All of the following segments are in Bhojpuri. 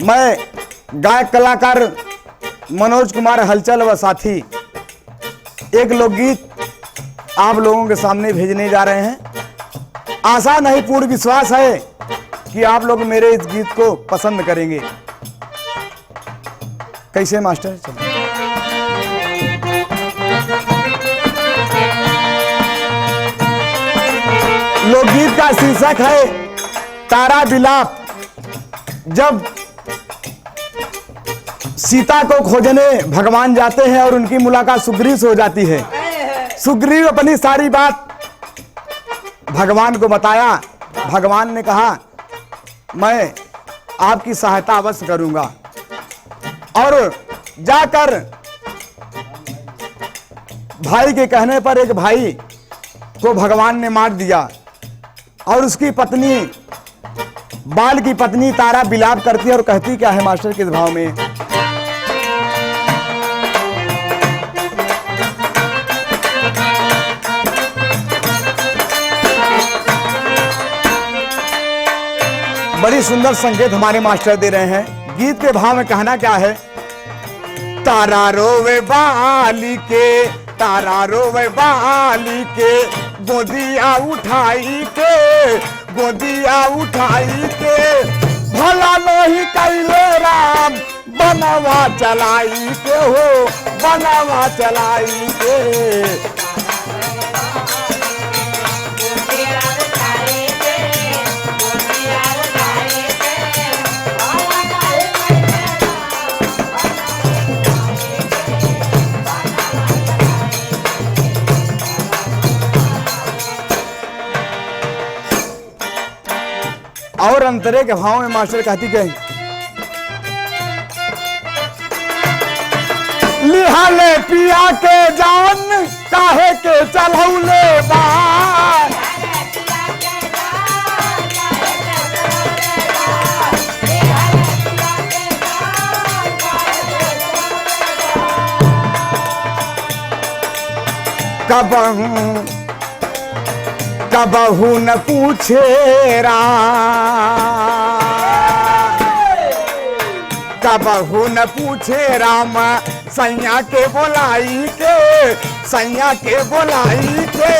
मैं गायक कलाकार मनोज कुमार हलचल व साथी एक लोकगीत आप लोगों के सामने भेजने जा रहे हैं। आशा नहीं पूर्ण विश्वास है कि आप लोग मेरे इस गीत को पसंद करेंगे। कैसे मास्टर? चलो। लोकगीत का शीर्षक है तारा बिलाप। जब सीता को खोजने भगवान जाते हैं और उनकी मुलाकात सुग्रीव से हो जाती है। सुग्रीव अपनी सारी बात भगवान को बताया। भगवान ने कहा मैं आपकी सहायता अवश्य करूंगा, और जाकर भाई के कहने पर एक भाई को भगवान ने मार दिया और उसकी पत्नी बाल की पत्नी तारा बिलाप करती है और कहती क्या है मास्टर किस भाव में? बड़ी सुंदर संकेत हमारे मास्टर दे रहे हैं। गीत के भाव में कहना क्या है? तारा रोवे बाली के, तारा रोवे बाली के, गोदिया उठाई के, गोदिया उठाई के, भला नहीं कैले राम बनवा चलाई के हो, बनवा चलाई के। और अंतरे के भाव में मास्टर कहती कहीं लिहाले पिया के जान काहे के चलौले बार, कबहू न पूछे कबहू न पूछे राम सैया के बोलाई के, सैया के बोलाई के,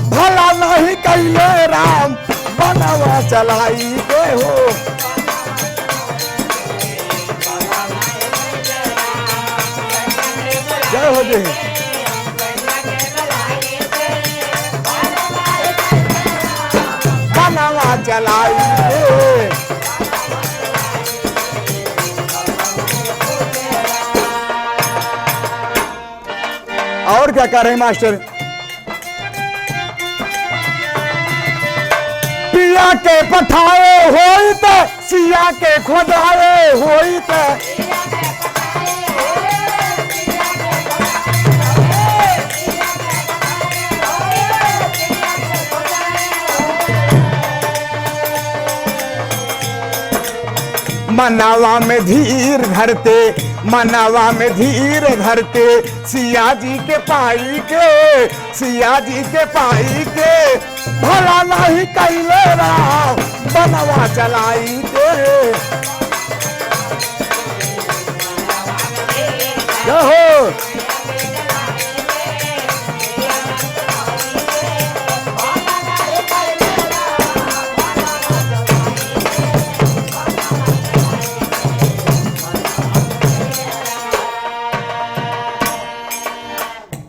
भला नहीं कैले राम बनवा चलाई के हो। जय हो जय। बनवा चलाई के। और क्या कर रहे हैं मास्टर? पिया के पठाए होई तो सिया के खोदाए होई तो, मनवा में धीर धरते, मनवा में धीर धरते, सिया जी के पाई के, सिया जी के पाई के, भला नहीं कैले राम बनवा चलाई के। हो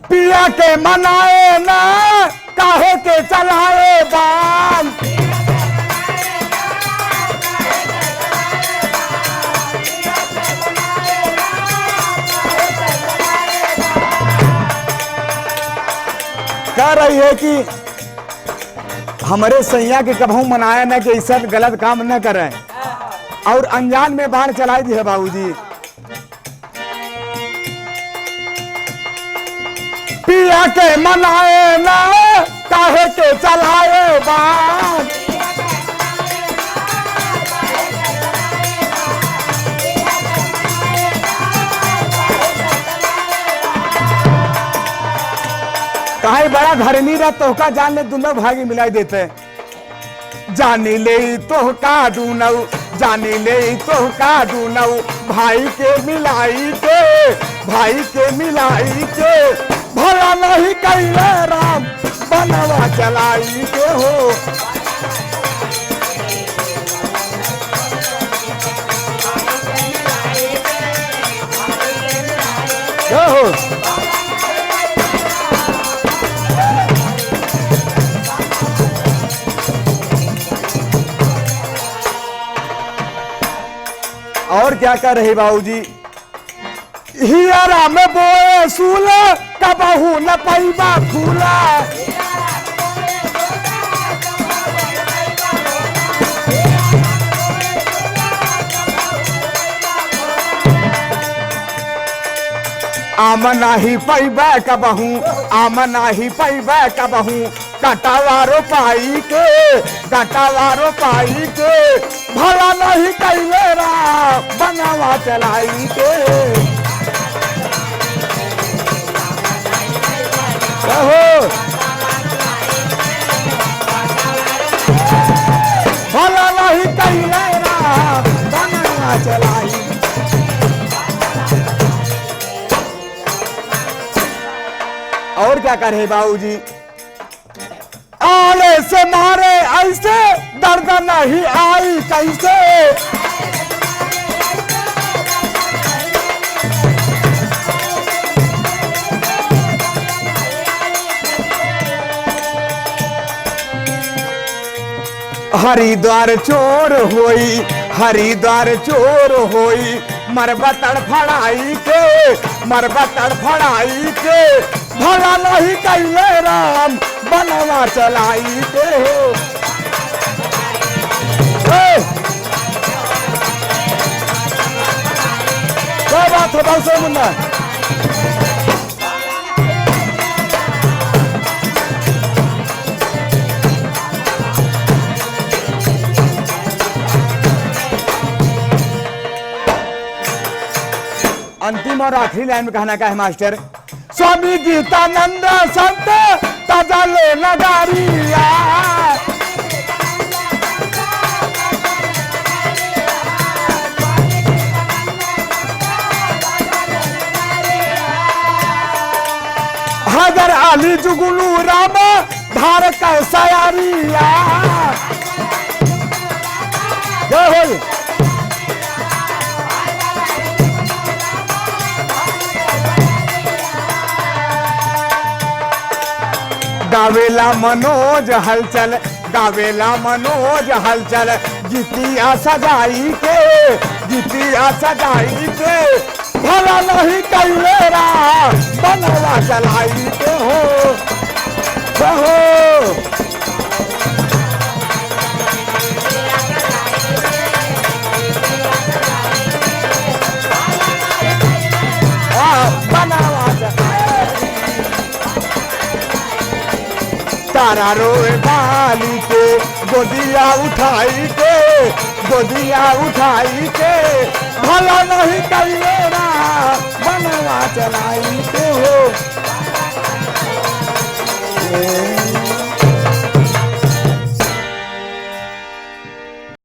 पिया के मनाए ना काहे के चलाए बाल, कह रही है कि हमारे सैया के कभू मनाया ना कि ऐसा गलत काम न करें, और अनजान में बाढ़ चलाई दी है बाबूजी। पिया के मनाए ना काहे के चलाए बाण, काहे बड़ा धर्मी रहा तो का जान ले दोनों भागी मिलाई देते। जानी ले तो का दूनऊ, जानी ले तो का दूनऊ, भाई के मिलाई के, भाई के मिलाई के, भला नहीं कैले राम बनवा चलाई के हो। हो और क्या कर रहे बाबूजी, हियरा में बोए सूला कबहू न पैबा फूला। आम नाही पैबा कबहू, आम नाही पैबा कबहू, कटावारो पाई के, कटावारो पाई के, भला नहीं कैले रा बनवा चलाई के। भला नहीं कैले रा बनवा चलाई। और क्या करे बाबूजी, आले से मारे ऐसे दर्द नहीं आई कैसे। हरिद्वार चोर होई, हरिद्वार चोर होई, मरबा तड़फड़ाई के, मरबा तड़फड़ाई के, भला नहीं कैले राम बनवा चलाई के हो। क्या बात है बलसो मुन्ना। अंतिम और आखिरी लाइन में कहना क्या है मास्टर, स्वामी गीतानंद संत तजले नगारिया, हैदर अली जुगनू राम धार कैसरिया। क्या हो गावेला मनोज हलचल, गावेला मनोज हलचल, गीतिया सजाई के, गीतिया सजाई के, भला नहीं कैले रा बनवा चलाई के हो। बनवा तारा रोए बाली के, गोदिया उठाई के, गोदिया उठाई के, भला नहीं कैले रा बनवा चलाई के हो।